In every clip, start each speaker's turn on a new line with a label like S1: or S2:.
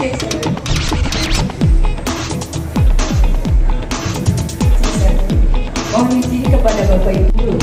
S1: Mohon izin kepada Bapak Ibu.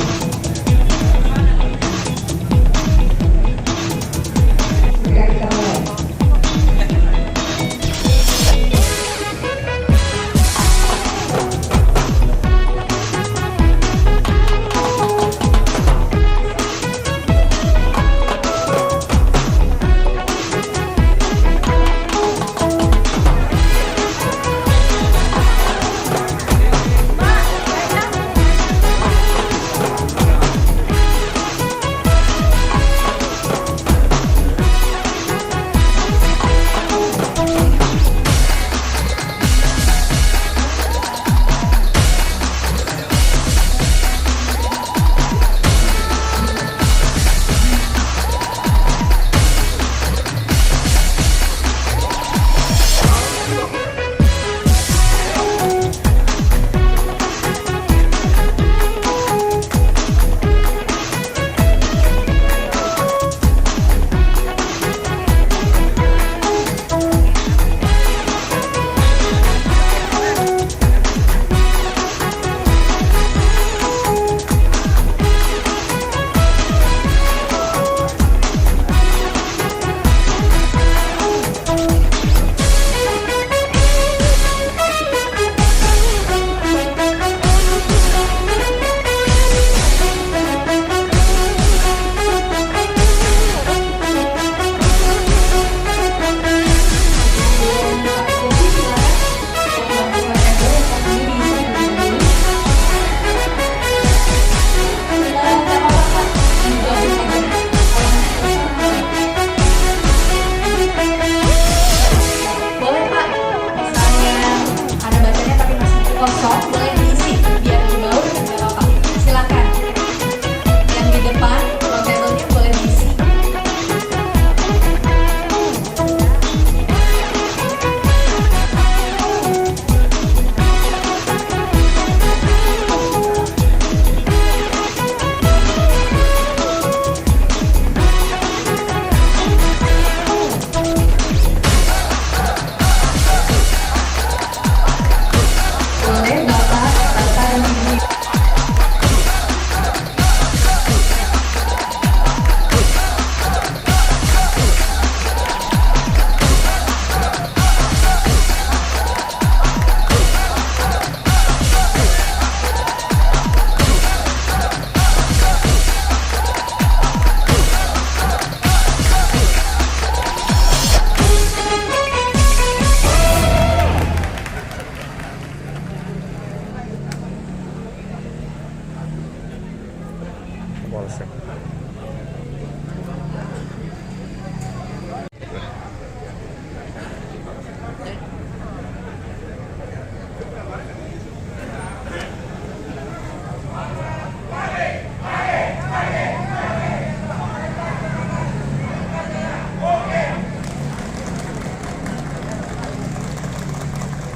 S2: Polsek.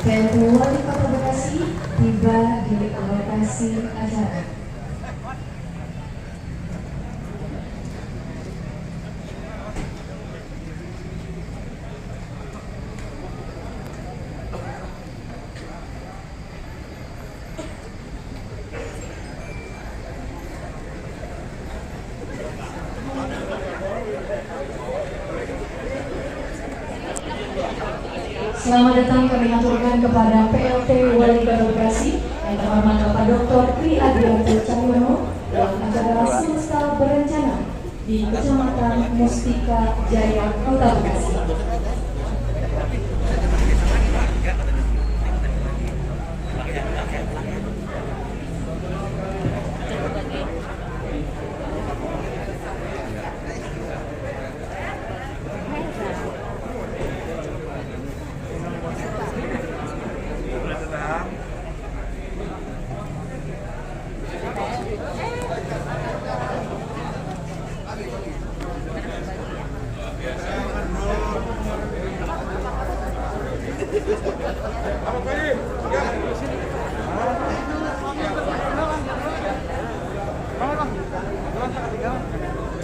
S1: PLT Wali Kota Bekasi tiba di lokasi acara. Selamat datang kami aturkan kepada PLT Wali Kota Bekasi yang terhormat Bapak Dr. Tri Adianto Cahyono dalam acara semesta berencana di Kecamatan Mustika Jaya, Kota Bekasi.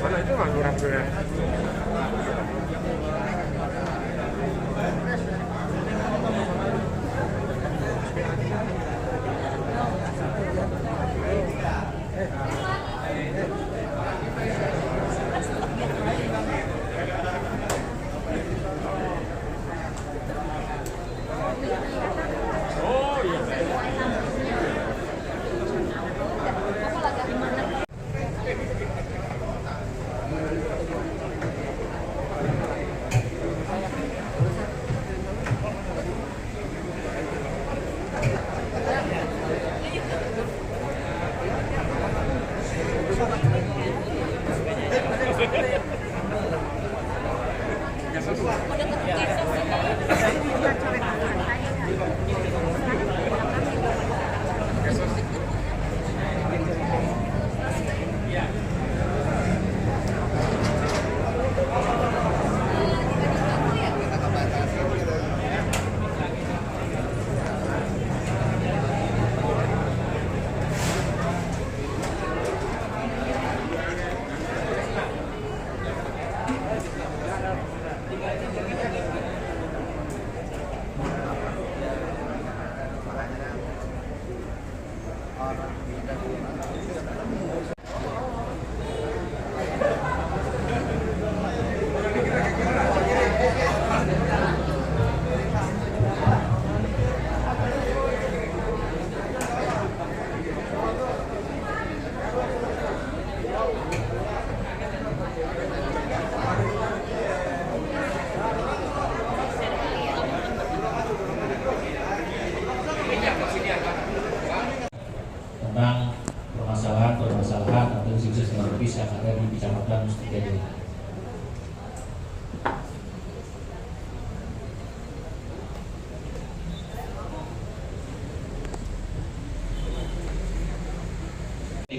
S2: Mana itu mah kurang tuh ya.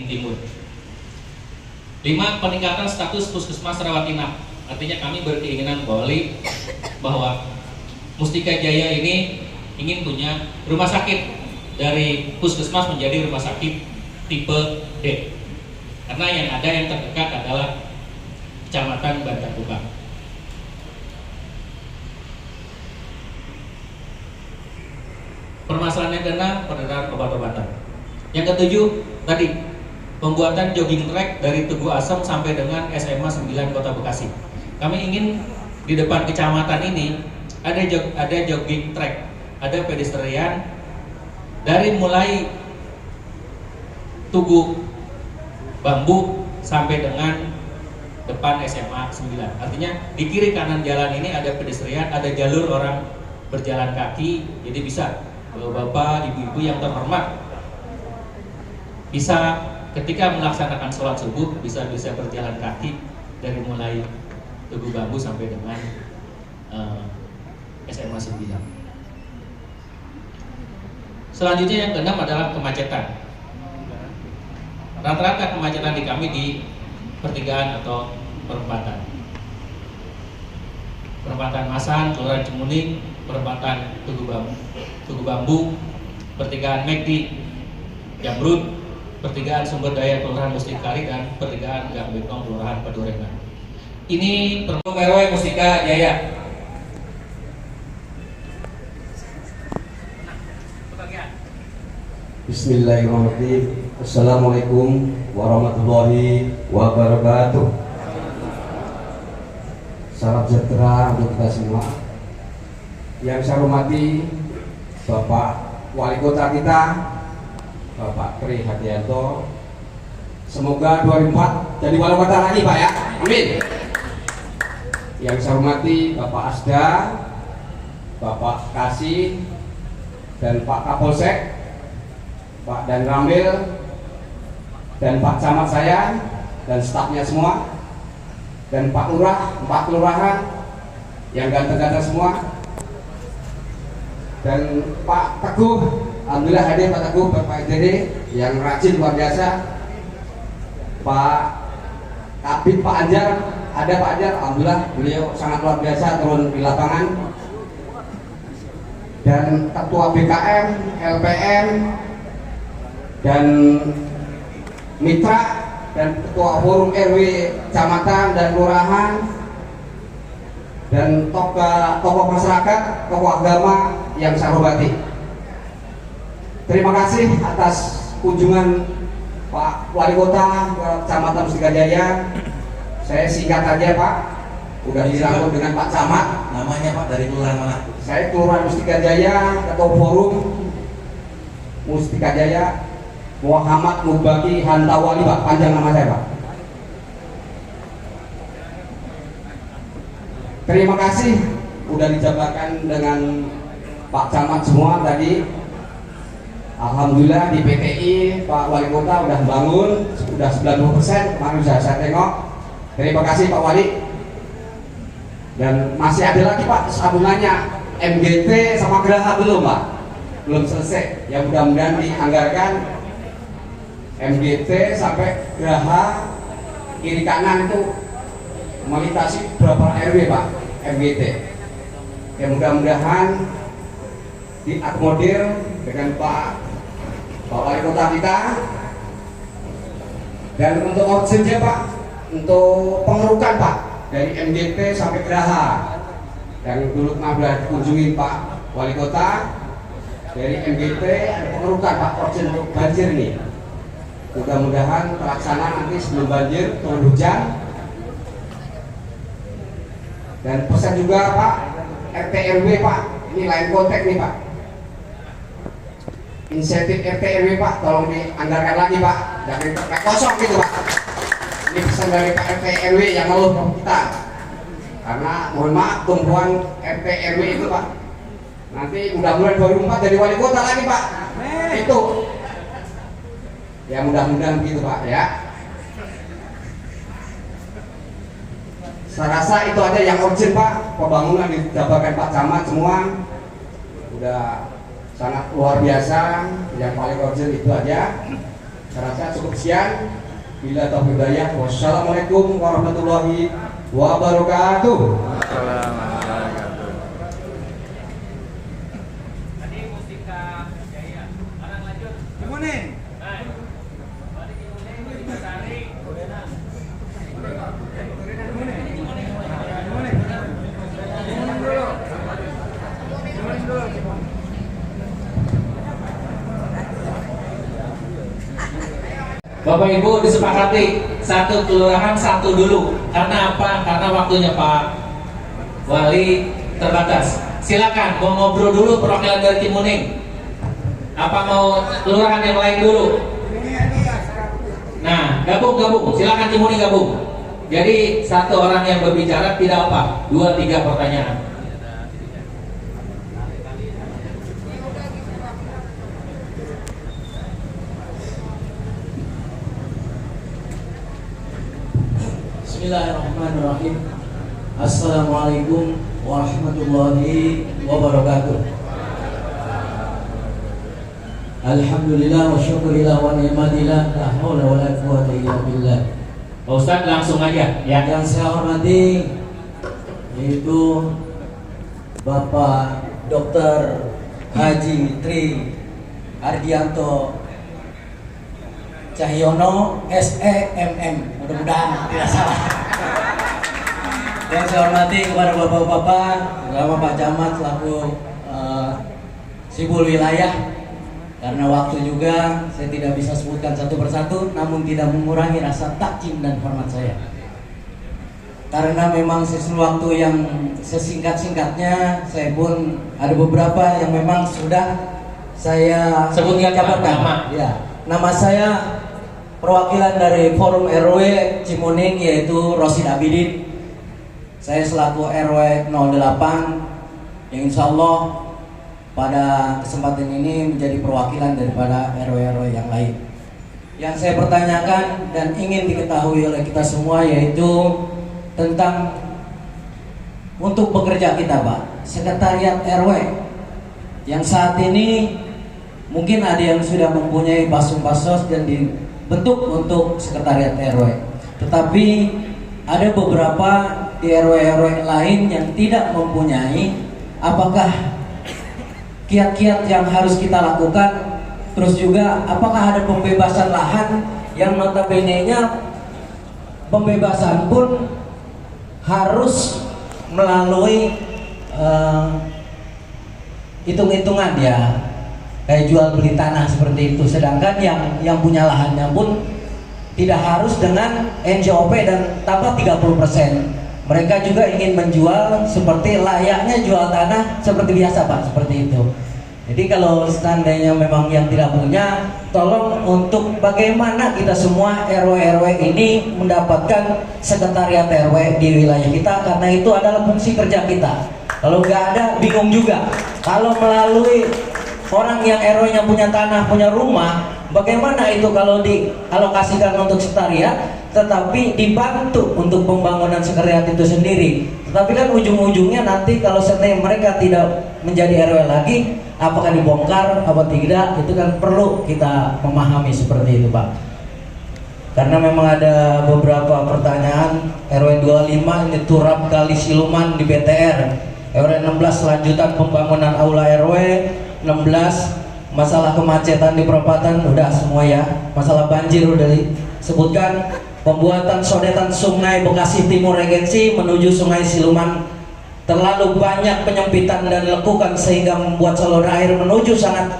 S2: Timur. 5. Peningkatan status puskesmas rawat inap. Artinya kami berkeinginan bahwa Mustika Jaya ini ingin punya rumah sakit dari puskesmas menjadi rumah sakit tipe D. Karena yang terdekat adalah Kecamatan Bantar Gebang. Permasalahan yang keenam, peredaran obat-obatan. Yang ketujuh, tadi pembuatan jogging track dari Tugu Asem sampai dengan SMA 9 Kota Bekasi. Kami ingin di depan kecamatan ini ada jogging track, ada pedestrian dari mulai Tugu Bambu sampai dengan depan SMA 9. Artinya di kiri kanan jalan ini ada pedestrian, ada jalur orang berjalan kaki, jadi bisa bapak, ibu-ibu yang terhormat bisa ketika melaksanakan sholat subuh bisa berjalan kaki dari mulai Tugu Bambu sampai dengan SMA 9. Selanjutnya yang keenam adalah kemacetan. Rata-rata kemacetan di kami di pertigaan atau perempatan. Perempatan Masan, Kelurahan Cemuning, perempatan Tugu Bambu, pertigaan Mekdi, Jamrut, pertigaan Sumber Daya Kelurahan Mustikari, dan pertigaan Gang Betong Kelurahan Padurengan. Ini perlu RW Mustika Jaya.
S3: Bismillahirrahmanirrahim. Assalamualaikum warahmatullahi wabarakatuh. Salam sejahtera untuk kita semua. Yang saya hormati Bapak Wali Kota kita, Bapak Tri Hadianto. Semoga 2004 jadi wali kota lagi Pak ya. Amin. Yang saya hormati Bapak Asda, Bapak Kasih, dan Pak Kapolsek, Pak Dan Ramil, dan Pak Camat saya, dan stafnya semua, dan Pak Lurah, Pak Kelurahan, yang ganteng-ganteng semua, dan Pak Teguh, alhamdulillah hadir Pak Teguh, Bapak IDD yang rajin luar biasa, Pak Kabit Pak Anjar, ada Pak Anjar, alhamdulillah beliau sangat luar biasa turun di lapangan, dan Ketua BKM, LPM, dan mitra, dan Ketua Forum RW Kecamatan dan Kelurahan, dan tokoh masyarakat, tokoh agama yang saya hormati. Terima kasih atas kunjungan Pak Wali Kota ke Kecamatan Mustika Jaya. Saya singkat aja Pak, udah dirangkul dengan Pak Camat.
S4: Namanya Pak dari kelurahan mana?
S3: Saya Kelurahan Mustika Jaya, Ketua Forum Mustika Jaya, Muhammad Mubaki Hantawali Pak, panjang nama saya Pak. Terima kasih udah dijabarkan dengan Pak Camat semua tadi. Alhamdulillah di PTI Pak Wali Kota udah bangun, sudah 90%, kemarin sudah saya tengok. Terima kasih Pak Wali. Dan masih ada lagi Pak sambungannya, MGT sama Geraha belum Pak? Belum selesai, yang mudah-mudahan dianggarkan MGT sampai Geraha kiri kanan itu melintasi berapa RW Pak MGT. Ya mudah-mudahan diakomodir dengan Pak Wali Kota kita. Dan untuk oksigen Pak, untuk pengerukan Pak dari MGT sampai Geraha, yang dulu pernah dikunjungi Pak Wali Kota, dari MGT ada pengerukan Pak oksigen untuk banjir ini. Mudah-mudahan terlaksana nanti sebelum banjir turun hujan. Dan pesan juga Pak RT RW Pak, ini lain konteks nih Pak, insentif RT RW Pak tolong dianggarkan lagi Pak, jangan kosong gitu Pak. Ini pesan dari Pak RT RW yang ngeluh kita, karena mohon maaf tumpuan RT RW itu Pak, nanti mudah-mudahan 2004 jadi wali kota lagi Pak. Itu ya mudah-mudahan gitu Pak ya. Saya rasa itu aja yang urgent Pak, pembangunan dijabarkan Pak Camat semua udah sangat luar biasa. Yang paling urgent itu aja. Saya rasa cukup sekian. Bila taufiq hidayah. Wassalamualaikum warahmatullahi wabarakatuh.
S2: Tadi Mustika Jaya. Orang lanjut.
S4: Cimuning.
S2: Hai. Balik Cimuning, balik Basari. Bapak Ibu disepakati satu kelurahan satu dulu. Karena apa? Karena waktunya Pak Wali terbatas. Silakan mau ngobrol dulu perwakilan dari Cimuning. Apa mau kelurahan yang lain dulu? Nah, gabung. Silakan Cimuning gabung. Jadi satu orang yang berbicara tidak apa, 2-3 pertanyaan.
S5: Bismillahirrahmanirrahim. Assalamualaikum warahmatullahi wabarakatuh. Alhamdulillah wa syukurillah wa ni'matillah, la haula wa la quwwata illa billah.
S2: Pak Ustadz langsung aja ya.
S5: Yang saya hormati yaitu Bapak Dr. Haji Tri Ardianto Cahyono SEMM, mudah-mudahan tidak salah. Yang saya hormati kepada bapak-bapak, terutama Pak Camat selaku Sibul Wilayah. Karena waktu juga saya tidak bisa sebutkan satu persatu, namun tidak mengurangi rasa takjim dan hormat saya. Karena memang sesuatu waktu yang sesingkat-singkatnya, saya pun ada beberapa yang memang sudah saya
S2: Sebutkan
S5: jabarkan.
S2: nama.
S5: Ya, nama saya perwakilan dari Forum RW Cimuning yaitu Rosid Abidin. Saya selaku RW 08 yang insya Allah pada kesempatan ini menjadi perwakilan daripada RW-RW yang lain. Yang saya pertanyakan dan ingin diketahui oleh kita semua yaitu tentang untuk bekerja kita, Pak, Sekretariat RW yang saat ini mungkin ada yang sudah mempunyai pasus-pasus dan dibentuk untuk Sekretariat RW. Tetapi ada beberapa di RW-RW lain yang tidak mempunyai. Apakah kiat-kiat yang harus kita lakukan? Terus juga apakah ada pembebasan lahan yang notabene-nya pembebasan pun harus melalui hitung-hitungan ya, kayak jual beli tanah seperti itu. Sedangkan yang punya lahannya pun tidak harus dengan NJOP dan tambah 30%. Mereka juga ingin menjual seperti layaknya jual tanah seperti biasa, Pak, seperti itu. Jadi kalau seandainya memang yang tidak punya, tolong untuk bagaimana kita semua RW-RW ini mendapatkan sekretariat RW di wilayah kita, karena itu adalah fungsi kerja kita. Kalau nggak ada, bingung juga. Kalau melalui orang yang RW-nya punya tanah, punya rumah, bagaimana itu kalau dialokasikan untuk sekretariat, tetapi dibantu untuk pembangunan sekretariat itu sendiri. Tetapi kan ujung-ujungnya nanti kalau seandainya mereka tidak menjadi RW lagi, apakah dibongkar atau tidak, itu kan perlu kita memahami seperti itu, Pak. Karena memang ada beberapa pertanyaan. RW 25 ini turap kali siluman di BTR. RW 16 lanjutan pembangunan aula RW 16. Masalah kemacetan di perempatan udah semua ya. Masalah banjir udah disebutkan. Pembuatan sodetan Sungai Bekasi Timur Regensi menuju Sungai Siluman, terlalu banyak penyempitan dan lekukan sehingga membuat saluran air menuju sangat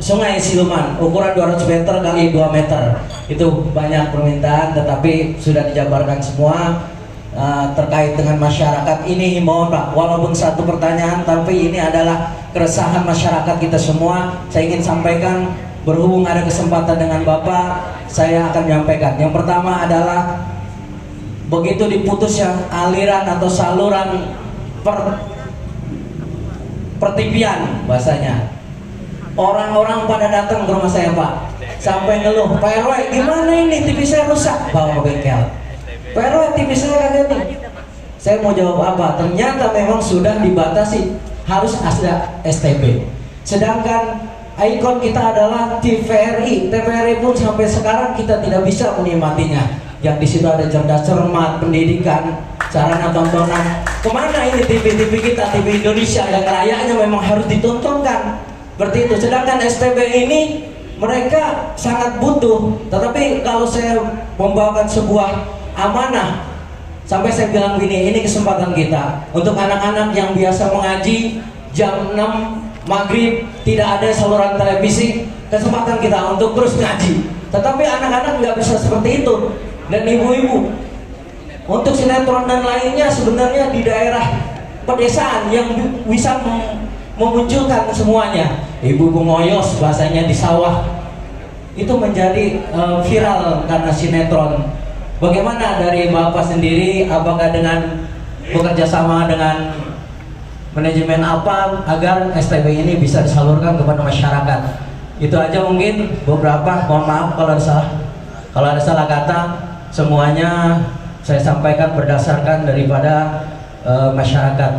S5: Sungai Siluman ukuran 200 meter kali 2 meter. Itu banyak permintaan, tetapi sudah dijabarkan semua. Terkait dengan masyarakat ini himbauan, Pak, walaupun satu pertanyaan tapi ini adalah keresahan masyarakat kita semua. Saya ingin sampaikan, berhubung ada kesempatan dengan Bapak, saya akan menyampaikan. Yang pertama adalah begitu diputus yang aliran atau saluran pertipian bahasanya, orang-orang pada datang ke rumah saya, Pak, sampai ngeluh, Pak RW gimana ini TV saya rusak, bawa ke bengkel. Pak RW TV saya kagak nih. Saya mau jawab apa? Ternyata memang sudah dibatasi harus ada STB. Sedangkan ikon kita adalah TVRI. TVRI pun sampai sekarang kita tidak bisa menikmatinya. Yang di situ ada cerdas cermat, pendidikan, sarana tontonan. Kemana ini TV kita, TV Indonesia yang layaknya memang harus ditontonkan seperti itu. Sedangkan STB ini mereka sangat butuh. Tetapi kalau saya membawakan sebuah amanah, sampai saya bilang gini, ini kesempatan kita untuk anak-anak yang biasa mengaji jam 6 maghrib tidak ada saluran televisi, kesempatan kita untuk terus ngaji. Tetapi anak-anak nggak bisa seperti itu, dan ibu-ibu untuk sinetron dan lainnya sebenarnya di daerah pedesaan yang bisa memunculkan semuanya. Ibu-ibu ngoyos bahasanya di sawah itu menjadi viral karena sinetron. Bagaimana dari Bapak sendiri, apakah dengan bekerja sama dengan manajemen apa agar STB ini bisa disalurkan kepada masyarakat? Itu aja mungkin beberapa, mohon maaf kalau ada salah. Kalau ada salah kata, semuanya saya sampaikan berdasarkan daripada masyarakat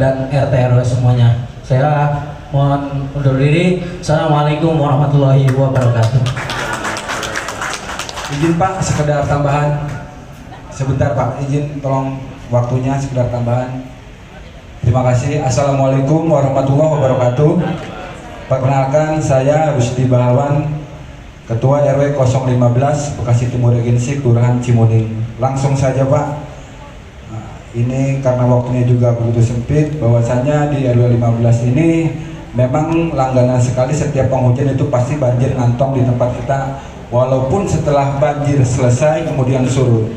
S5: dan RT RW semuanya. Saya mohon undur diri. Assalamualaikum warahmatullahi wabarakatuh.
S3: Izin Pak, sekedar tambahan sebentar Pak, izin tolong waktunya sekedar tambahan. Terima kasih. Assalamualaikum warahmatullahi wabarakatuh. Perkenalkan, saya Rusdi Bahawan, Ketua RW 015 Bekasi Timur Regensi, Kelurahan Cimuning. Langsung saja Pak. Nah, ini karena waktunya juga begitu sempit, bahwasannya di RW 15 ini memang langganan sekali setiap penghujan itu pasti banjir ngantong di tempat kita. Walaupun setelah banjir selesai kemudian surut.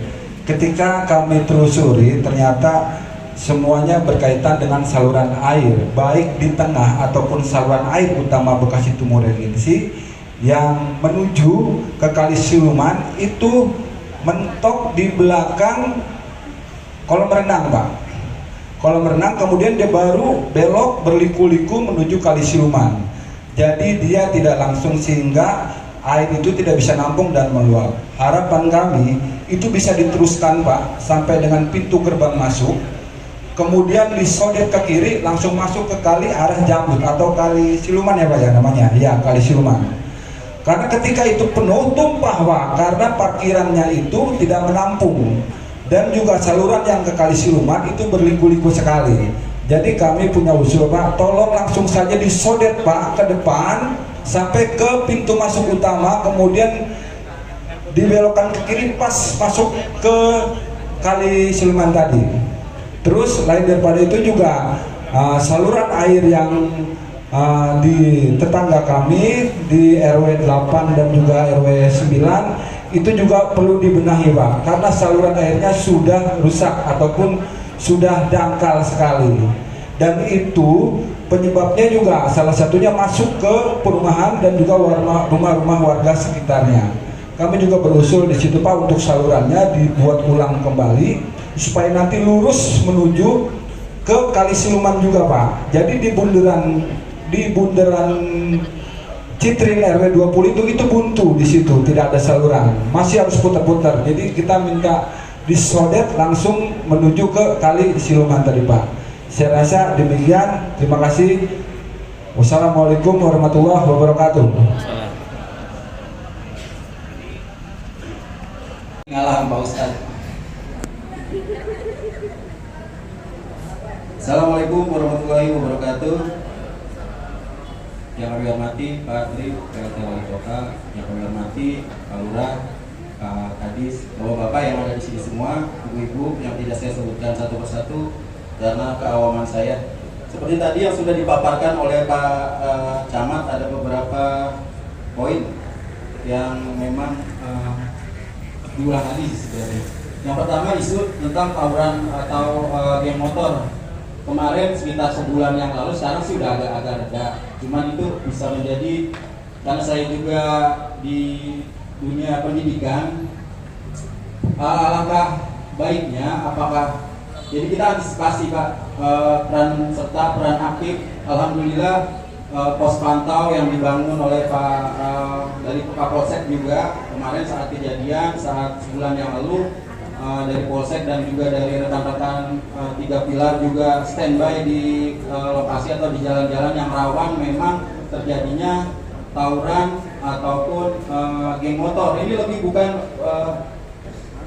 S3: Ketika kami telusuri, ternyata semuanya berkaitan dengan saluran air, baik di tengah ataupun saluran air utama Bekasi Timur Regensi yang menuju ke Kali Siluman itu mentok di belakang kolam renang Pak. Kolam renang, kemudian dia baru belok berliku-liku menuju Kali Siluman. Jadi dia tidak langsung, sehingga air itu tidak bisa nampung dan meluap. Harapan kami itu bisa diteruskan Pak sampai dengan pintu gerbang masuk, kemudian disodet ke kiri langsung masuk ke kali arah Jambut atau Kali Siluman ya Pak ya namanya, ya Kali Siluman. Karena ketika itu penuh tumpah Pak, karena parkirannya itu tidak menampung, dan juga saluran yang ke Kali Siluman itu berliku-liku sekali. Jadi kami punya usul Pak, tolong langsung saja disodet Pak ke depan sampai ke pintu masuk utama, kemudian dibelokkan ke kiri pas masuk ke Kali Siluman tadi. Terus lain daripada itu juga saluran air yang di tetangga kami di RW 8 dan juga RW 9 itu juga perlu dibenahi Pak, karena saluran airnya sudah rusak ataupun sudah dangkal sekali, dan itu penyebabnya juga salah satunya masuk ke perumahan dan juga rumah-rumah warga sekitarnya. Kami juga berusul di situ Pak untuk salurannya dibuat ulang kembali supaya nanti lurus menuju ke Kali Siluman juga Pak. Jadi di bundaran Citrin RW 20 itu buntu di situ, tidak ada saluran, masih harus putar-putar. Jadi kita minta disodet langsung menuju ke Kali Siluman tadi Pak. Saya rasa demikian. Terima kasih. Wassalamualaikum warahmatullahi wabarakatuh.
S4: Ngalah Pak Ustadz. Assalamualaikum warahmatullahi wabarakatuh. Yang kami hormati Pak Tri, PLT Wali Kota, yang kami hormati Pak Lurah, Pak Kadis, bapak-bapak yang ada di sini semua, ibu-ibu yang tidak saya sebutkan satu persatu karena keawaman saya. Seperti tadi yang sudah dipaparkan oleh Pak Camat, ada beberapa poin yang memang diulang lagi sebenarnya. Yang pertama isu tentang tawuran atau geng motor. Kemarin sekitar sebulan yang lalu, sekarang sih udah agak reda. Cuman itu bisa menjadi, karena saya juga di dunia pendidikan, alangkah baiknya apakah jadi kita antisipasi Pak, peran serta peran aktif. Alhamdulillah pos pantau yang dibangun oleh Pak dari Kapolsek juga kemarin saat kejadian, saat sebulan yang lalu dari Polsek dan juga dari rekan-rekan 3 pilar juga standby di lokasi atau di jalan-jalan yang rawan memang terjadinya tawuran ataupun geng motor. Ini lebih bukan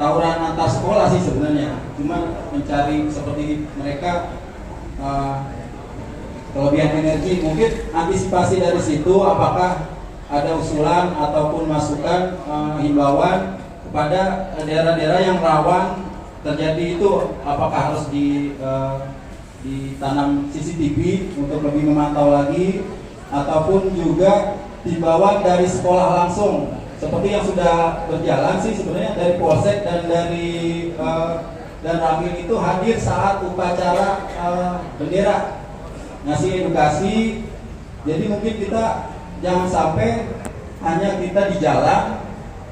S4: tawuran antar sekolah sih sebenarnya, cuma mencari seperti mereka kelebihan energi. Mungkin antisipasi dari situ, apakah ada usulan ataupun masukan himbauan kepada daerah-daerah yang rawan terjadi itu, apakah harus ditanam CCTV untuk lebih memantau lagi, ataupun juga himbauan dari sekolah langsung seperti yang sudah berjalan sih sebenarnya dari Polsek dan dari dan Ramil itu hadir saat upacara bendera, ngasih edukasi. Jadi mungkin kita jangan sampai hanya kita di jalan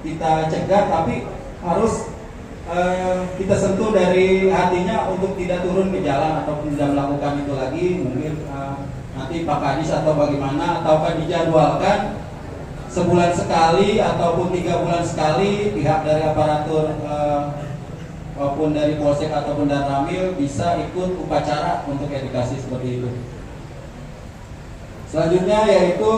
S4: kita cegah, tapi harus kita sentuh dari hatinya untuk tidak turun ke jalan ataupun tidak melakukan itu lagi. Mungkin nanti Pak Kadis atau bagaimana, ataukah dijadwalkan sebulan sekali ataupun 3 bulan sekali pihak dari aparatur maupun dari Polsek ataupun dan Ramil bisa ikut upacara untuk edukasi seperti itu. Selanjutnya yaitu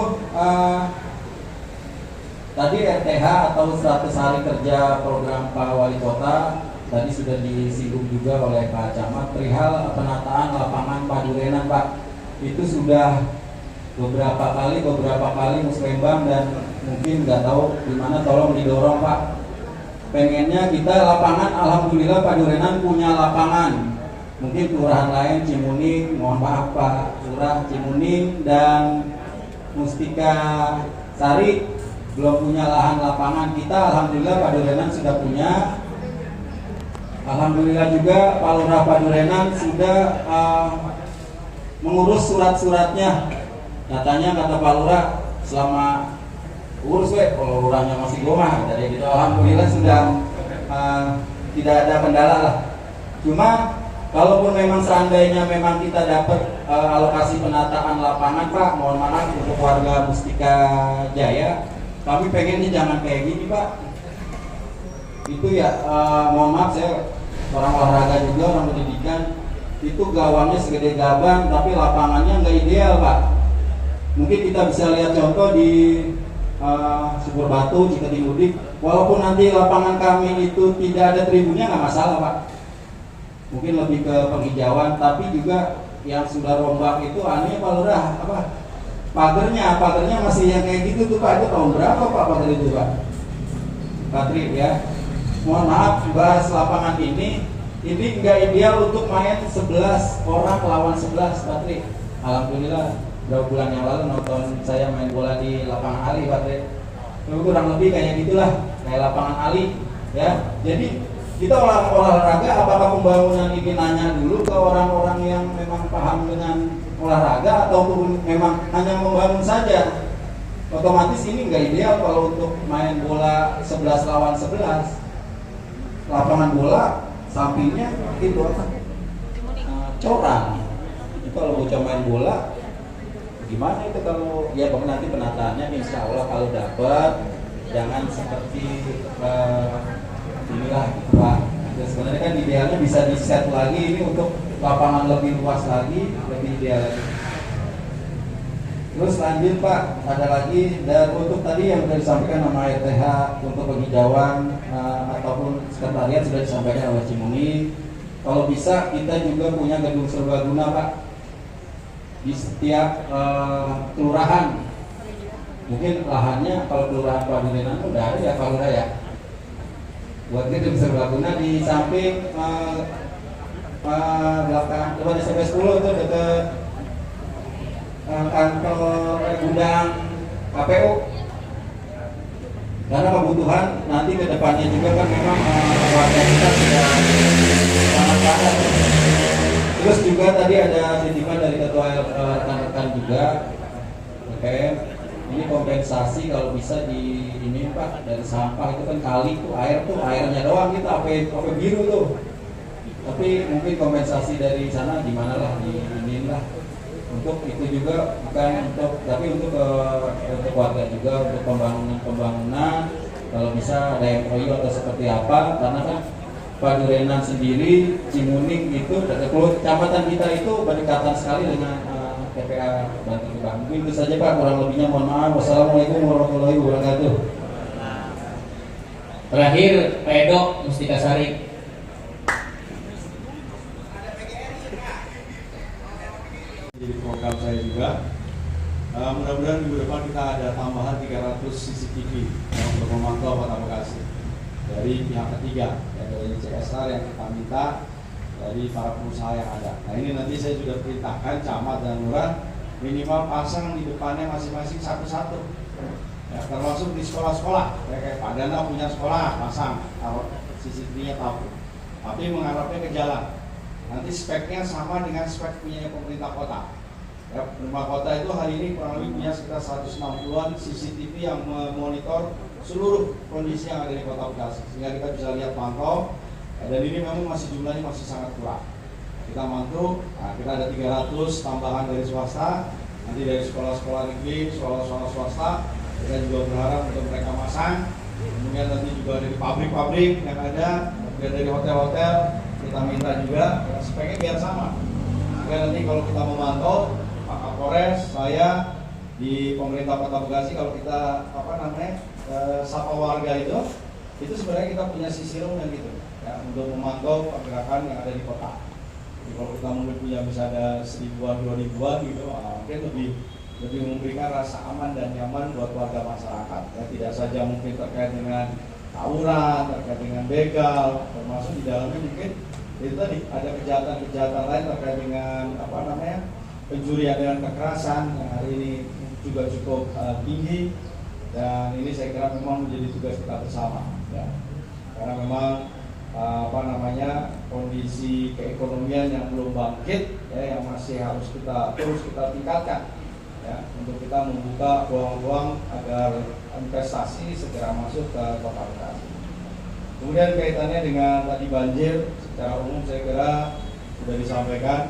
S4: tadi RTH atau 100 hari kerja program Pak Wali Kota tadi sudah disinggung juga oleh Pak Camat perihal penataan lapangan Padurenan, Pak. Itu sudah beberapa kali musrembang dan mungkin nggak tahu di mana, tolong didorong, Pak. Pengennya kita lapangan, alhamdulillah Padurenan punya lapangan. Mungkin kelurahan lain Cimuning, mohon maaf Pak Lurah Cimuning dan Mustika Sari belum punya lahan lapangan. Kita alhamdulillah Padurenan sudah punya. Alhamdulillah juga Pak Lurah Padurenan sudah mengurus surat-suratnya. Nyatanya kata Pak Lurah selama urus kalau lurahnya masih gomah dari gitu. Alhamdulillah sudah tidak ada kendala lah. Cuma kalaupun memang seandainya memang kita dapat alokasi penataan lapangan, Pak, mohon maaf untuk warga Mustika Jaya, kami pengennya jangan kayak gini, Pak. Itu ya, mohon maaf, saya orang olahraga juga, orang pendidikan. Itu gawangnya segede gaban, tapi lapangannya nggak ideal, Pak. Mungkin kita bisa lihat contoh di Subur Batu, Cikatingmudik. Walaupun nanti lapangan kami itu tidak ada tribunnya, nggak masalah, Pak. Mungkin lebih ke penghijauan, tapi juga yang sudah rombak itu aneh, Pak Lurah, apa? Pagernya masih yang kayak gitu tuh, Pak. Itu tahun berapa, Pak, pagar itu, Pak? Patri ya. Mohon maaf, bahas lapangan ini nggak ideal untuk main 11 orang lawan 11, Patri. Alhamdulillah beberapa bulan yang lalu nonton saya main bola di lapangan Ali, Patri. Itu kurang lebih kayak gitulah, kayak lapangan Ali ya. Jadi kita olahraga, apakah pembangunan ini nanya dulu ke orang-orang yang memang paham dengan olahraga ataupun memang hanya membangun saja? Otomatis ini nggak ideal kalau untuk main bola 11 lawan 11. Lapangan bola sampingnya itu apa? Coran. Itu kalau bocah main bola gimana itu kalau ya bang, nanti penataannya insya Allah kalau dapat jangan seperti inilah gitu, Pak. Dan sebenarnya kan idealnya bisa di set lagi ini untuk lapangan lebih luas lagi, lebih ideal lagi. Terus lanjut, Pak, ada lagi dan untuk tadi yang sudah disampaikan nama RTH untuk penghijauan ataupun sekretariat sudah disampaikan oleh Cimuni. Kalau bisa kita juga punya gedung serbaguna, Pak, di setiap kelurahan. Mungkin lahannya kalau kelurahan Padurenan udah ada ya, Pak Lurah ya. Buat gedung serbaguna di samping belakang depan SMP 10 itu dekat kantor gudang KPU. Karena kebutuhan nanti ke depannya juga kan memang warga kita sudah sangat padat. Terus juga tadi ada titipan dari ketua rekan-rekan juga. Oke. Ini kompensasi kalau bisa di ini, Pak, dari sampah itu kan kali tuh airnya doang kita apa biru tuh. Tapi mungkin kompensasi dari sana gimana lah di ini lah. Untuk itu juga bukan untuk, tapi untuk warga juga untuk pembangunan kalau bisa ada MOU atau seperti apa, karena kan Padurenan sendiri, Cimuning itu, kecamatan kita itu berdekatan sekali dengan TPA Bantul Gebang. Mungkin itu saja Pak, kurang lebihnya mohon maaf. Wassalamualaikum warahmatullahi wabarakatuh.
S2: Terakhir, Pak Edo Mustika Sari.
S6: Jadi program saya juga. Mudah-mudahan minggu depan kita ada tambahan 300 CCTV untuk memantau Kota Bekasi dari pihak ketiga, dari CSR yang kita minta dari para pengusaha yang ada. Nah ini nanti saya sudah perintahkan camat dan lurah minimal pasang di depannya masing-masing satu-satu. Ya, termasuk di sekolah-sekolah, ya, kayak Pak Dana punya sekolah pasang, taruh CCTV-nya tahu. Tapi mengarahnya ke jalan. Nanti speknya sama dengan spek punya pemerintah kota. Ya, pemerintah kota itu hari ini kurang lebih punya sekitar 160-an CCTV yang memonitor seluruh kondisi yang ada di Kota Bekasi, sehingga kita bisa lihat pantau. Dan ini memang jumlahnya masih sangat kurang. Kita mantu, nah, kita ada 300 tambahan dari swasta, nanti dari sekolah-sekolah negeri, sekolah-sekolah swasta. Kita juga berharap untuk mereka masang. Kemudian nanti juga dari pabrik-pabrik yang ada, kemudian dari hotel-hotel kita minta juga speknya biar sama. Sehingga nanti kalau kita memantau, Pak Kapolres, saya di pemerintah Kota Bekasi, kalau kita sapa warga itu sebenarnya kita punya sisi room yang gitu ya, untuk memantau pergerakan yang ada di kota. Jadi kalau kita mungkin punya bisa ada 1000-an, 2000-an gitu, mungkin lebih memberikan rasa aman dan nyaman buat warga masyarakat. Ya, tidak saja mungkin terkait dengan tawuran, terkait dengan begal, termasuk di dalamnya mungkin itu tadi ada kejahatan-kejahatan lain terkait dengan pencurian dengan kekerasan yang hari ini juga cukup tinggi. Dan ini saya kira memang menjadi tugas kita bersama ya. Karena memang kondisi keekonomian yang belum bangkit ya, yang masih harus terus kita tingkatkan ya, untuk kita membuka peluang-peluang agar investasi segera masuk ke Kota Bekasi. Kemudian kaitannya dengan tadi banjir, secara umum saya kira sudah disampaikan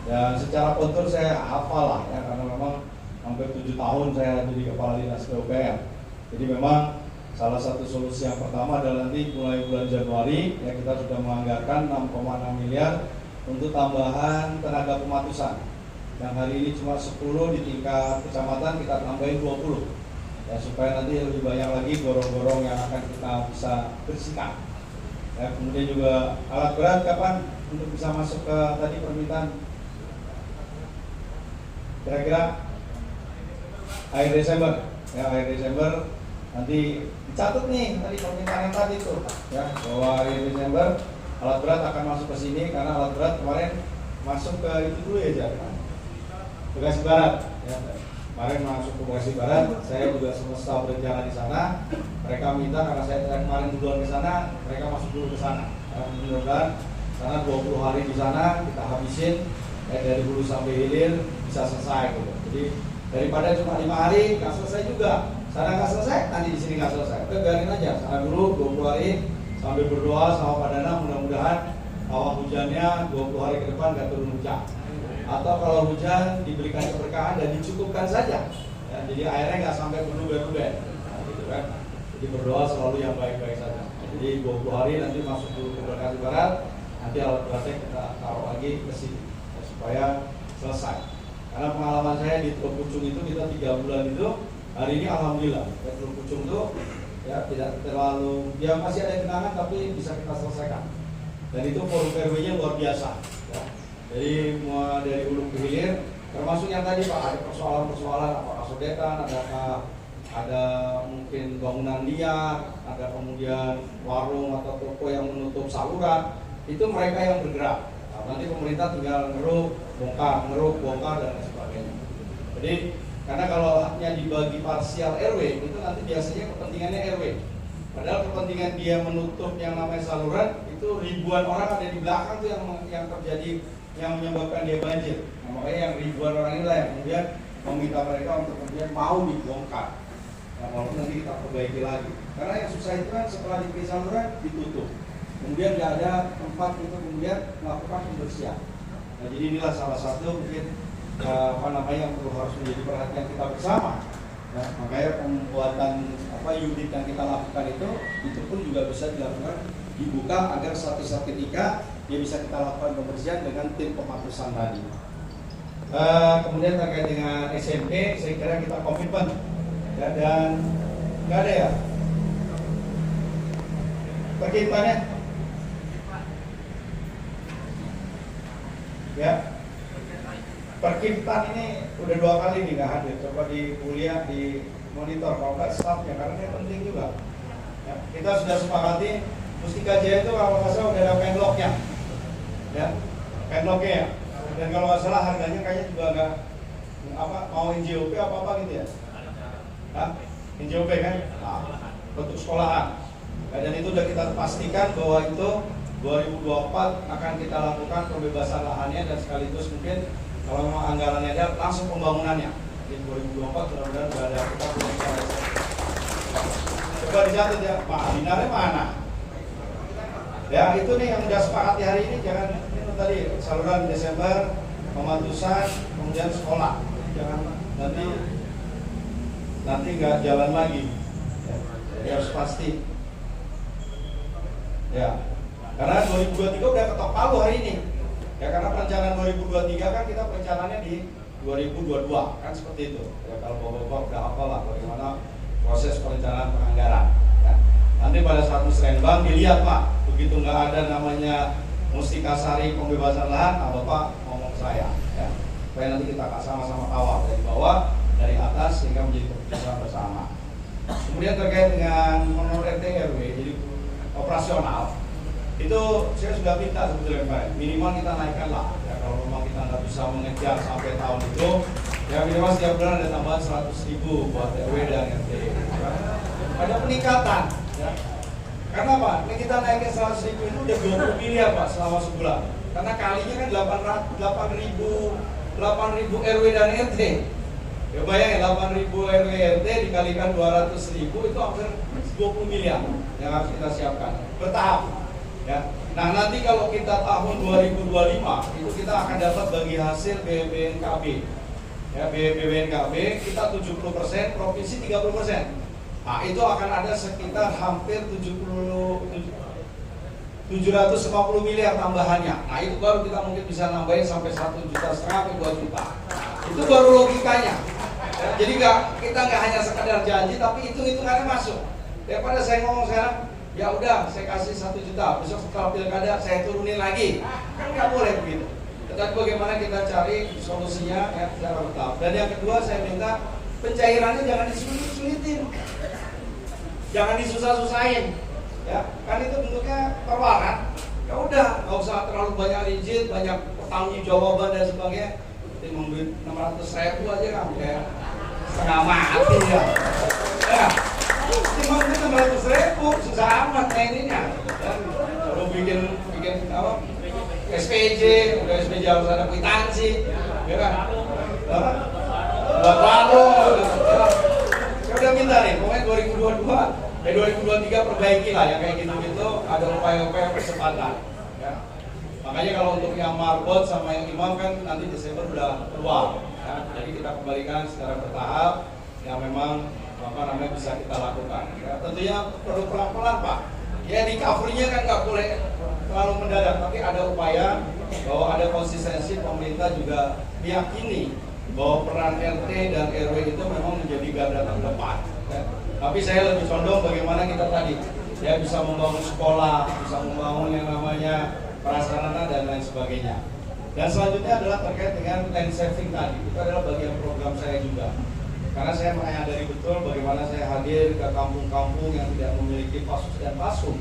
S6: dan secara kontur saya hafal lah ya, karena memang hampir 7 tahun saya jadi kepala dinas PUPR. Jadi memang salah satu solusi yang pertama adalah nanti mulai bulan Januari ya, kita sudah menganggarkan 6,6 miliar untuk tambahan tenaga pematusan. Yang hari ini cuma 10 di tingkat kecamatan, kita tambahin 20 ya, supaya nanti lebih banyak lagi gorong-gorong yang akan kita bisa bersihkan ya. Kemudian juga alat berat kapan untuk bisa masuk ke tadi permintaan kira-kira akhir Desember ya, akhir Desember nanti dicatat nih tadi permintaan yang tadi tuh ya, bahwa akhir Desember alat berat akan masuk ke sini, karena alat berat kemarin masuk ke itu dulu ya, Bekasi Barat ya. Kemarin masuk ke Bekasi Barat, saya juga semesta berencana di sana. Mereka minta karena saya kemarin duluan ke sana, mereka masuk dulu ke sana. Mudah-mudahan karena 20 hari di sana kita habisin ya, dari hulu sampai hilir bisa selesai gitu. Jadi daripada cuma 5 hari nggak selesai juga, sana nggak selesai, nanti di sini nggak selesai. Oke, biarin aja, sana dulu 20 hari sambil berdoa sama Pak Dana, mudah-mudahan awal hujannya 20 hari ke depan nggak turun hujan. Atau kalau hujan diberikan keberkahan dan dicukupkan saja ya, jadi airnya nggak sampai berluber-luber nah, gitu kan. Jadi berdoa selalu yang baik-baik saja. Jadi 20 hari nanti masuk ke Bekasi Barat, nanti alat beratnya kita taruh lagi ke sini ya, supaya selesai. Karena pengalaman saya di Teluk Pucung itu kita 3 bulan itu, hari ini alhamdulillah ya, Teluk Pucung itu ya tidak terlalu, ya masih ada genangan tapi bisa kita selesaikan. Dan itu forum RW-nya luar biasa ya. Jadi mulai dari hulu ke hilir, termasuk yang tadi Pak, ada persoalan-persoalan apakah sodetan, ada mungkin bangunan liar, ada kemudian warung atau toko yang menutup saluran, itu mereka yang bergerak. Nah, nanti pemerintah tinggal ngeruk, bongkar dan lain sebagainya. Jadi karena kalau hanya dibagi parsial RW, itu nanti biasanya kepentingannya RW. Padahal kepentingan dia menutup yang namanya saluran, itu ribuan orang ada di belakang tuh yang terjadi, yang menyebabkan dia banjir. Nah, makanya yang ribuan orang inilah yang kemudian meminta mereka untuk kemudian mau dibongkar. Nah, walaupun nanti kita perbaiki lagi. Karena yang susah itu kan setelah diberi saluran ditutup, kemudian tidak ada tempat untuk kemudian melakukan pembersihan. Nah, jadi inilah salah satu mungkin yang perlu harus menjadi perhatian kita bersama. Nah, makanya pembuatan unit yang kita lakukan itu pun juga bisa dilakukan dibuka agar suatu ketika dia bisa kita lakukan pembersihan dengan tim pematusan tadi. Kemudian terkait dengan SMP, saya kira kita komitmen ya, dan nggak ada ya perkimpannya ya. Perkimpan ini udah 2 kali nih nggak hadir. Coba di kuliah di monitor kalau nggak staffnya, karena ini penting juga ya. Kita sudah sepakati Mustika Jaya itu kalau nggak salah udah ada penlocknya ya, penlocknya ya. Dan kalau nggak salah harganya kayaknya juga nggak mau NJOP apa gitu ya. Hah? NJOP kan? Nah, bentuk sekolahan. Nah, dan itu udah kita pastikan bahwa itu 2024 akan kita lakukan pembebasan lahannya, dan sekaligus mungkin kalau memang anggarannya ada langsung pembangunannya. Di 2024 mudah-mudahan sudah ada, kita punya cara. Coba dicatat ya, Pak Binarnya mana? Ya itu nih yang udah sepakati hari ini, jangan itu tadi saluran Desember, pematusan, kemudian sekolah, jangan nanti nggak jalan lagi. Ya, harus pasti. Ya, karena 2023 udah ketok palu hari ini. Ya karena perencanaan 2023 kan kita perencanaannya di 2022 kan seperti itu. Ya kalau bapak-bapak udah hafal lah bagaimana proses perencanaan penganggaran. Ya. Nanti pada saat musrenbang dilihat Pak, begitu nggak ada namanya Mustika Sari pembebasan lahan, nah Bapak ngomong saya. Ya. Supaya nanti kita sama-sama kawal dari bawah, dari atas sehingga menjadi keputusan bersama. Kemudian terkait dengan menurut RT RW, jadi operasional itu saya sudah minta sebetulnya Pak, minimal kita naikkan lah. Ya, kalau memang kita nggak bisa mengejar sampai tahun itu, ya minimal setiap bulan ada tambahan 100.000 buat RW dan RT. Ya. Ada peningkatan. Ya. Karena Pak, ini kita naikin 100.000 itu udah 20 miliar Pak selama sebulan. Karena kalinya kan 8.000 RW dan RT. Ya bayangin 8.000 RW RT dikalikan 200.000 itu hampir 20 miliar yang harus kita siapkan bertahap. Ya. Nah nanti kalau kita tahun 2025 itu kita akan dapat bagi hasil BBNKB. Ya BBNKB kita 70%, provinsi 30%. Nah itu akan ada sekitar hampir 750 miliar tambahannya. Nah itu baru kita mungkin bisa nambahin sampai 1,5 juta sampai 2 juta. Itu baru logikanya. Ya, jadi kita nggak hanya sekadar janji, tapi hitungannya masuk. Daripada saya ngomong sekarang, ya udah saya kasih 1 juta, besok setelah pilkada saya turunin lagi, kan nggak boleh begitu. Tetapi bagaimana kita cari solusinya ya secara bertahap. Dan yang kedua saya minta pencairannya jangan disulit-sulitin, jangan disusah-susahin. Ya, kan itu bentuknya tawaran. Ya udah, nggak usah terlalu banyak izin, banyak pertanggungjawaban dan sebagainya. Jadi membeli 600.000 aja kan, kayak setengah mati ya. Ya, cuma 600.000 susah amat ininya. Kalau bikin apa? SPJ, udah SPJ harus ada kwitansi, ya kan? Lalu, saya udah minta nih, pokoknya 2023 perbaiki lah yang kayak gitu-gitu, ada upaya-upaya percepatan. Ya. Makanya kalau untuk yang marbot sama yang imam kan nanti Desember udah keluar. Ya. Jadi kita kembalikan secara bertahap yang memang bisa kita lakukan. Ya. Tentunya perlu pelan-pelan Pak. Ya di covernya kan nggak boleh terlalu mendadak, tapi ada upaya bahwa ada konsistensi pemerintah juga meyakini bahwa peran RT dan RW itu memang menjadi garda terdepan. Ya. Tapi saya lebih condong bagaimana kita tadi ya bisa membangun sekolah, bisa membangun yang namanya prasarana dan lain sebagainya. Dan selanjutnya adalah terkait dengan land saving tadi. Itu adalah bagian program saya juga. Karena saya menyadari betul bagaimana saya hadir ke kampung-kampung yang tidak memiliki pasus dan pasung.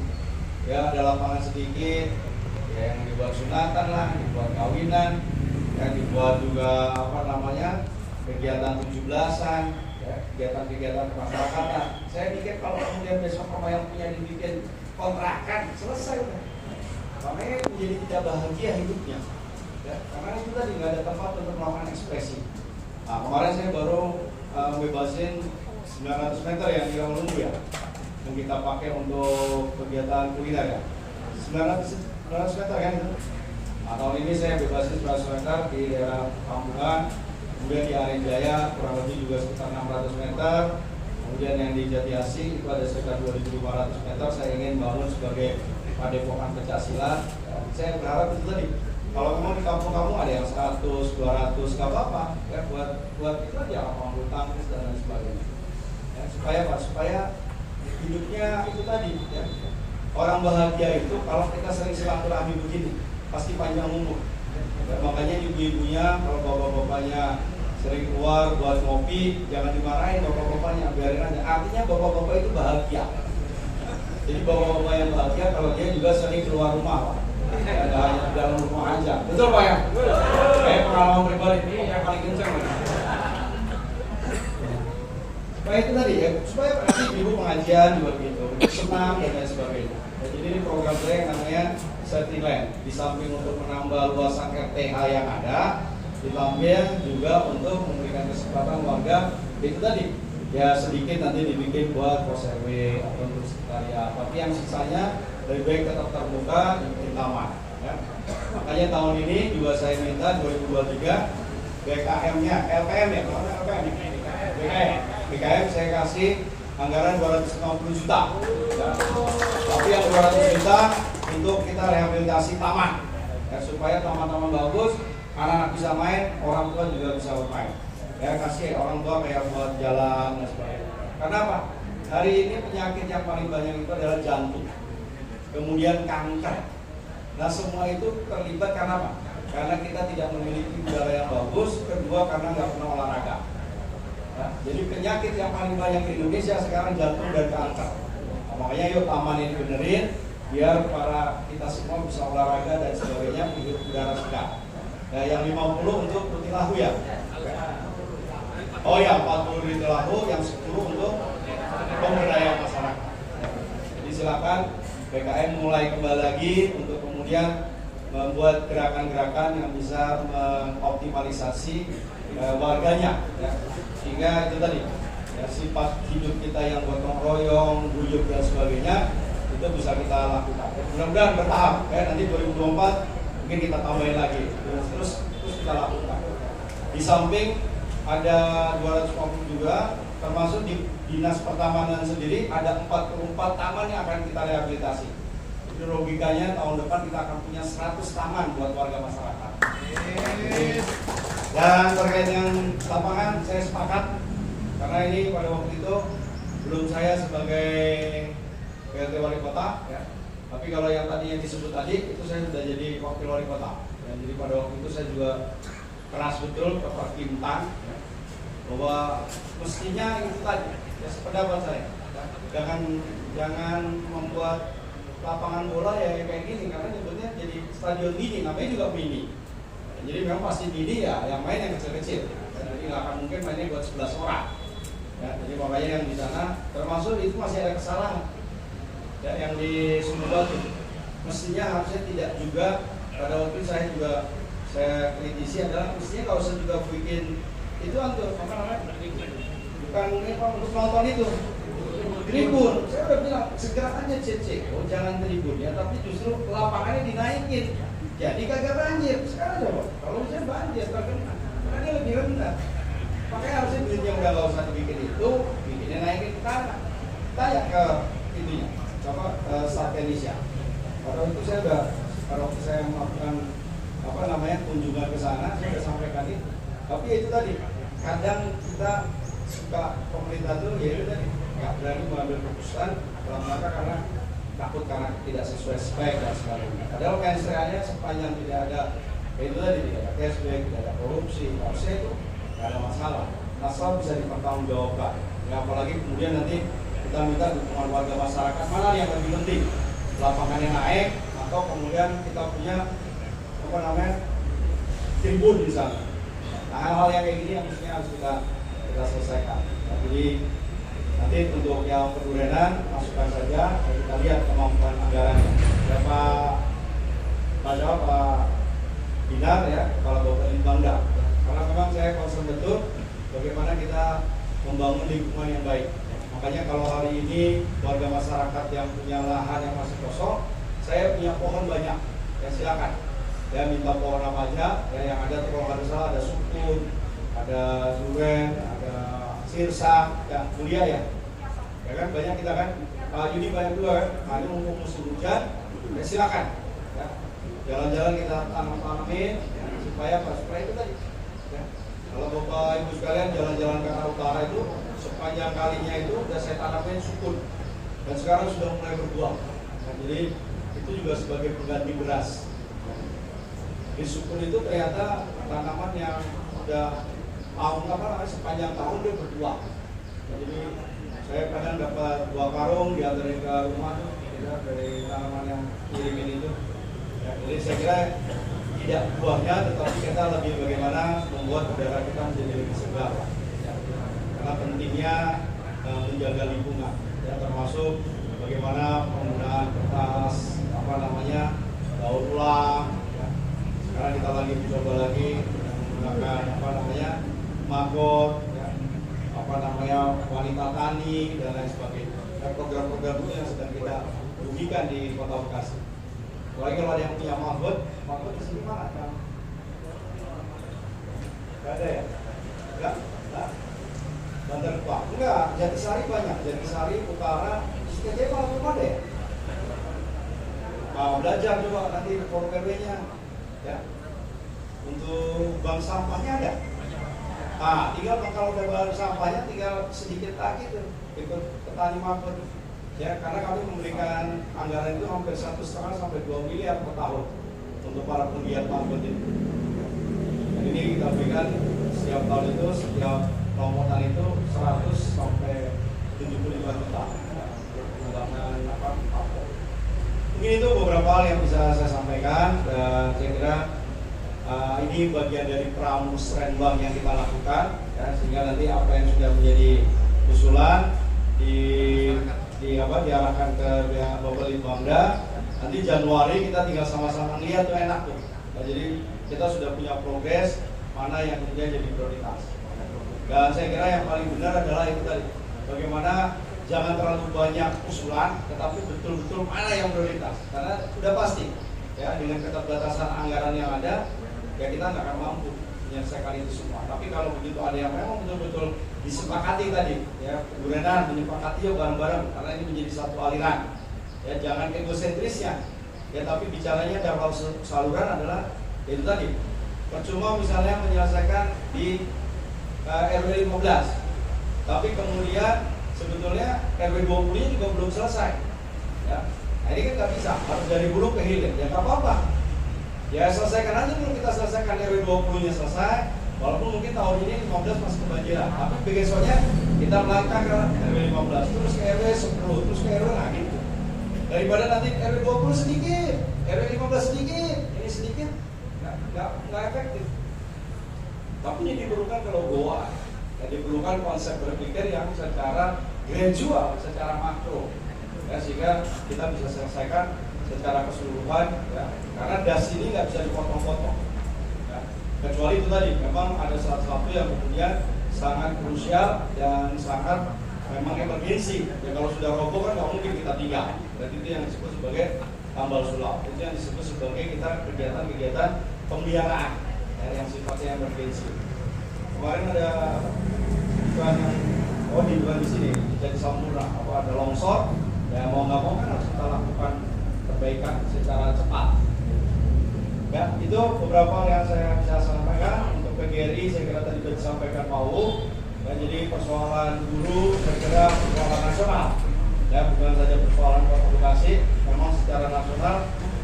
S6: Ya ada lapangan sedikit, ya, yang dibuat sunatan lah, dibuat kawinan, yang dibuat juga kegiatan 17-an. Ya, kegiatan-kegiatan kemasyarakatan. Saya pikir kalau kemudian besok yang punya dibikin kontrakan, selesai udah. Makanya menjadi tidak bahagia hidupnya. Ya, karena itu tadi nggak ada tempat untuk melakukan ekspresi. Nah, kemarin saya baru bebasin 900 meter yang di Rawalumbu ya, yang kita pakai untuk kegiatan kuliner ya. 900 meter kan itu. Nah, tahun ini saya bebasin 100 meter di daerah Kampungan. Kemudian di Aren Jaya kurang lebih juga sekitar 600 meter. Kemudian yang di Jati Asih itu ada sekitar 2.500 meter. Saya ingin bangun sebagai Padepokan Pencaksilat. Saya berharap itu tadi, kalau memang di kampung-kampung ada yang 100, 200, nggak apa-apa ya, buat itu aja lapangan bulu tangkis dan lain sebagainya. Ya, supaya apa? Supaya hidupnya itu tadi ya. Orang bahagia itu kalau kita sering silaturahmi begini pasti panjang umur. Ya, makanya ibu-ibunya kalau bapak-bapaknya sering keluar buat ngopi, jangan dimarahin bapak-bapaknya, biarin aja. Artinya bapak-bapak itu bahagia. Jadi bapak-bapak yang bahagia kalau dia juga sering keluar rumah, Pak. Ada hanya di dalam rumah aja. Betul Pak ya? Kayak pengalaman pribadi ini yang paling kencang. Supaya itu tadi ya, supaya ibu pengajian juga gitu, senam dan lain sebagainya. Jadi ini program saya yang namanya Safety Land. Di samping untuk menambah luasan RTH yang ada, di samping juga untuk memberikan kesempatan warga itu tadi. Ya sedikit nanti dibikin buat pos RW atau untuk sekretariat. Tapi yang sisanya lebih baik tetap terbuka di taman. Ya. Makanya tahun ini juga saya minta 2023 BKM-nya, LPM ya, kalau LPM BKM saya kasih anggaran 250 juta. Ya. Tapi yang 200 juta untuk kita rehabilitasi taman, ya, supaya taman-taman bagus, anak-anak bisa main, orang tua juga bisa bermain. Ya kasih orang tua kayak buat jalan dan sebagainya. Karena apa? Hari ini penyakit yang paling banyak itu adalah jantung, kemudian kanker. Nah semua itu terlibat karena apa? Karena kita tidak memiliki udara yang bagus, kedua karena nggak pernah olahraga. Ya, jadi penyakit yang paling banyak di Indonesia sekarang jantung dan kanker. Nah, makanya yuk taman ini benerin, biar para kita semua bisa olahraga dan sebagainya, hidup udara segar. Nah yang 50 untuk Rutilahu ya. Oh ya, 40 di Telahu, yang 10 untuk pemberdayaan masyarakat. Jadi silakan BKM mulai kembali lagi untuk kemudian membuat gerakan-gerakan yang bisa mengoptimalisasi warganya, ya. Sehingga itu tadi ya, sifat hidup kita yang gotong royong, guyup dan sebagainya itu bisa kita lakukan. Mudah-mudahan bertahap, ya nanti 2024 mungkin kita tambahin lagi, terus kita lakukan. Di samping ada 250 juga, termasuk di Dinas Pertamanan sendiri ada 44 taman yang akan kita rehabilitasi. Jadi logikanya tahun depan kita akan punya 100 taman buat warga masyarakat. Dan terkait dengan lapangan saya sepakat, karena ini pada waktu itu belum saya sebagai PLT Wali Kota, ya. Tapi kalau yang tadi yang disebut tadi itu saya sudah jadi wakil wali kota. Ya, jadi pada waktu itu saya juga keras betul ke Pak Kintan, ya, bahwa mestinya itu tadi, ya sependapat saya, ya, jangan membuat lapangan bola ya kayak gini, karena nyebutnya jadi stadion mini, namanya juga mini. Ya, jadi memang pasti mini ya, yang main yang kecil-kecil. Ya, jadi nggak akan mungkin mainnya buat 11 orang. Ya, jadi makanya yang di sana termasuk itu masih ada kesalahan. Ya, yang di Sumber mestinya harusnya tidak juga, pada waktu itu saya juga saya kritisi adalah mestinya kalau saya juga bikin itu untuk apa namanya, bukan untuk nonton itu tribun. Saya udah bilang segera aja CC, oh jangan tribun ya, tapi justru lapangannya dinaikin, jadi kagak banjir. Sekarang coba kalau misalnya banjir terkena, makanya lebih rendah. Makanya harusnya duitnya udah nggak usah dibikin itu, bikinnya naikin ke tanah, tanya ke itunya, coba Start Indonesia. Pada waktu itu saya udah, pada waktu saya melakukan apa namanya kunjungan ke sana, saya sudah sampaikan itu. Tapi itu tadi, kadang kita suka pemerintah tuh ya itu tadi nggak berani mengambil keputusan dalam rangka karena takut karena tidak sesuai spek dan sebagainya. Padahal KSR-nya sepanjang tidak ada itu tadi, tidak ada cashback, tidak ada korupsi, harusnya itu nggak ada masalah. Asal bisa dipertanggungjawabkan. Ya, apalagi kemudian nanti kita minta dukungan warga masyarakat, mana yang lebih penting, lapangannya naik atau kemudian kita punya apa namanya tribun di sana. Nah, hal-hal yang kayak gini yang mestinya harus kita selesaikan. Nah, jadi nanti untuk yang kedurenan masukkan saja, kita lihat kemampuan anggarannya. Ya Pak Binar ya, kalau Bapak Litbangda. Karena memang saya concern betul bagaimana kita membangun lingkungan yang baik. Makanya kalau hari ini warga masyarakat yang punya lahan yang masih kosong, saya punya pohon banyak. Ya silakan. Ya minta pohon apa aja, ya yang ada kalau nggak salah ada sukun, ada duren, ada sirsa, ya mulia ya. Ya kan banyak kita kan, Juni banyak juga kan. Nah, ini mumpung musim hujan, Ya, silakan. Ya. Jalan-jalan kita tanam-tanamin ya, supaya itu tadi. Ya. Kalau Bapak Ibu sekalian jalan-jalan ke arah utara itu sepanjang kalinya itu udah saya tanamin sukun dan sekarang sudah mulai berbuah. Nah, jadi itu juga sebagai pengganti beras. Di sukun itu ternyata tanaman yang udah sepanjang tahun dia berbuah. Nah, jadi saya kadang dapat 2 karung diantarin ke rumah tuh ya, dari tanaman yang kirimin itu. Ya, jadi saya kira tidak buahnya, tetapi kita lebih bagaimana membuat udara kita menjadi lebih segar. Ya. Karena pentingnya menjaga lingkungan, ya, termasuk bagaimana penggunaan kertas, daur ulang. Ya. Sekarang kita lagi mencoba lagi menggunakan maggot, ya, wanita tani dan lain sebagainya. Program-program itu yang sedang kita rugikan di Kota Bekasi. Apalagi kalau ada yang punya maggot di sini mana? Enggak ada ya? Enggak? Bantar Gebang? Enggak, Jatisari banyak. Jatisari, Utara, Sukajaya malah belum ada ya? Nah, belajar coba nanti forum RW-nya. Ya. Untuk bank sampahnya ada? Nah, tinggal kalau udah bank sampahnya tinggal sedikit lagi tuh ikut petani maggot. Ya, karena kami memberikan anggaran itu hampir 1,5 sampai 2 miliar per tahun untuk para penggiat maggot itu. Dan ini kita berikan setiap tahun itu, setiap lompotan itu 100 sampai 75 juta untuk pengembangan maggot. Mungkin itu beberapa hal yang bisa saya sampaikan dan saya kira ini bagian dari pramusrenbang yang kita lakukan, ya, sehingga nanti apa yang sudah menjadi usulan diarahkan ke Bapak Litbangda. Nanti Januari kita tinggal sama-sama lihat tuh enak tuh. Nah, jadi kita sudah punya progres mana yang kemudian jadi prioritas. Dan saya kira yang paling benar adalah itu tadi, bagaimana jangan terlalu banyak usulan, tetapi betul-betul mana yang prioritas. Karena sudah pasti, ya, dengan keterbatasan anggaran yang ada, ya kita nggak akan mampu menyelesaikan itu semua. Tapi kalau begitu ada yang memang betul-betul disepakati tadi, ya, Bu Renan menyepakati yuk bareng-bareng, karena ini menjadi satu aliran. Ya, jangan egosentrisnya. Ya, tapi bicaranya dalam saluran adalah itu tadi. Percuma misalnya menyelesaikan di RW 15, tapi kemudian sebetulnya RW 20-nya juga belum selesai. Ya. Nah, ini kan nggak bisa, harus dari hulu ke hilir. Ya nggak apa-apa. Ya selesaikan aja dulu, kita selesaikan RW 20-nya selesai. Walaupun mungkin tahun ini 15 masih kebanjiran, tapi besoknya kita melangkah ke RW 15, terus ke RW 10, terus ke RW lagi. Daripada nanti RW 20 sedikit, RW 15 sedikit, ini sedikit, nggak efektif. Tapi ini diperlukan kalau goa, ya, diperlukan konsep berpikir yang secara gradual, secara makro, ya, sehingga kita bisa selesaikan secara keseluruhan, ya. Karena das ini nggak bisa dipotong-potong, ya. Kecuali itu tadi, memang ada satu yang kemudian sangat krusial dan sangat memang emergensi. Ya, kalau sudah roboh kan nggak mungkin kita tinggal. Berarti itu yang disebut sebagai tambal sulap. Itu yang disebut sebagai kita kegiatan-kegiatan pemeliharaan, ya, yang sifatnya emergensi. Kemarin ada bukan di sini jadi Sampurna, ada longsor. Ya mau nggak mau kan harus kita lakukan perbaikan secara cepat. Ya, itu beberapa yang saya bisa sampaikan. Untuk PGRI saya kira tadi sudah disampaikan Pak U. Ya, jadi persoalan guru saya kira persoalan nasional. Ya, bukan saja persoalan Kota Bekasi, memang secara nasional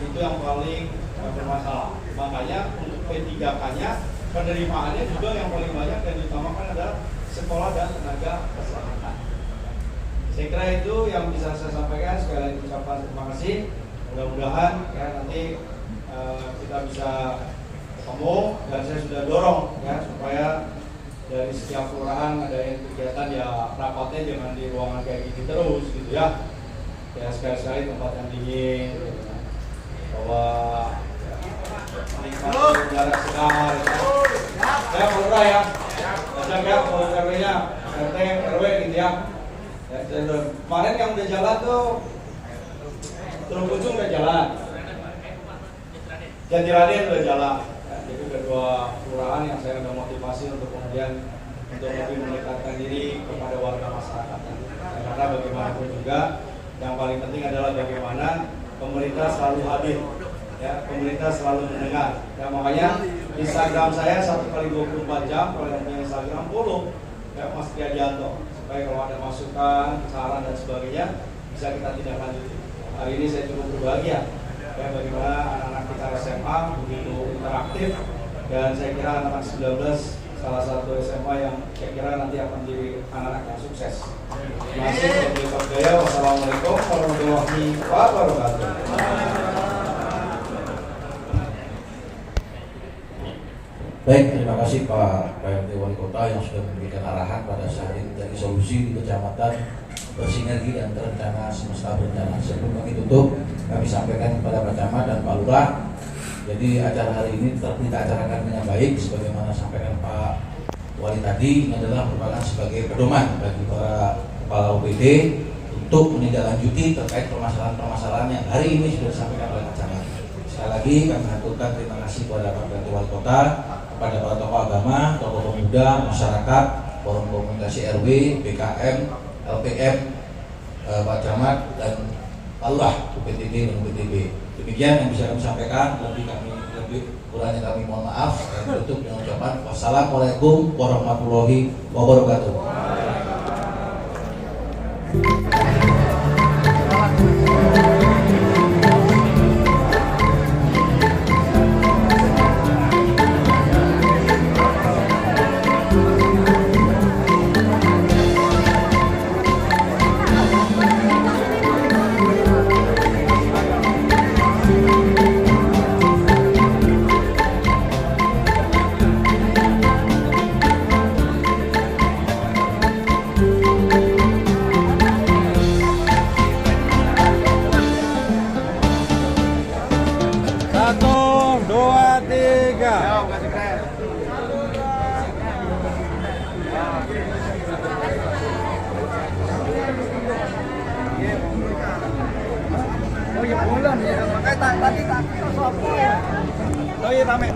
S6: itu yang paling bermasalah. Makanya untuk P3K-nya penerimaannya juga yang paling banyak dan diutamakan adalah sekolah dan tenaga kesehatan. Saya kira itu yang bisa saya sampaikan. Sekali lagi ucapan terima kasih. Mudah-mudahan ya nanti kita bisa ketemu, dan saya sudah dorong ya supaya dari setiap kelurahan ada yang kegiatan ya rapatnya jangan di ruangan kayak gini terus gitu ya. Ya sekali-sekali tempat yang dingin, gitu, ya. Bahwa menikmati udara segar. Ya Pak Lurah ya, ajak ya Pak RW-nya, RT, RW gitu ya. Kemarin yang udah jalan tuh Teluk Ujung udah jalan, Jatiraden udah jalan. Ya, jadi kedua kelurahan yang saya udah motivasi untuk kemudian untuk lebih mendekatkan diri kepada warga masyarakat. Ya, karena bagaimanapun juga yang paling penting adalah bagaimana pemerintah selalu hadir, ya, pemerintah selalu mendengar. Ya, makanya Instagram saya 1x24 jam, kalau yang punya Instagram follow, ya, Mas Tri Adianto, supaya kalau ada masukan, saran dan sebagainya bisa kita tindak lanjuti. Hari ini saya cukup berbahagia, ya, bagaimana anak-anak kita SMA begitu interaktif, dan saya kira anak-anak 19 salah satu SMA yang saya kira nanti akan menjadi anak-anak yang sukses. Terima kasih. Wassalamualaikum warahmatullahi wabarakatuh.
S7: Baik, terima kasih Pak PRT Wali Kota yang sudah memberikan arahan pada saat ini dari solusi di kecamatan bersinergi dan terencana semesta berencana. Sebelum kami tutup, kami sampaikan kepada Pak Camat dan Pak Lurah. Jadi acara hari ini tetap kita acarakan dengan baik, sebagaimana sampaikan Pak Wali tadi, ini adalah merupakan sebagai pedoman bagi para kepala OPD untuk menindaklanjuti terkait permasalahan-permasalahan yang hari ini sudah disampaikan oleh Pak Camat. Sekali lagi kami aturkan terima kasih kepada Pak PRT Wali Kota, kepada para tokoh agama, tokoh pemuda, masyarakat, forum komunikasi RW, BKM, LPM, Pak Camat dan Pak Lurah, UPTB dan UPTB. Demikian yang bisa kami sampaikan, lebih kurangnya kami mohon maaf, dan tutup dengan ucapan wassalamualaikum warahmatullahi wabarakatuh.
S6: Oh iya, Tamek.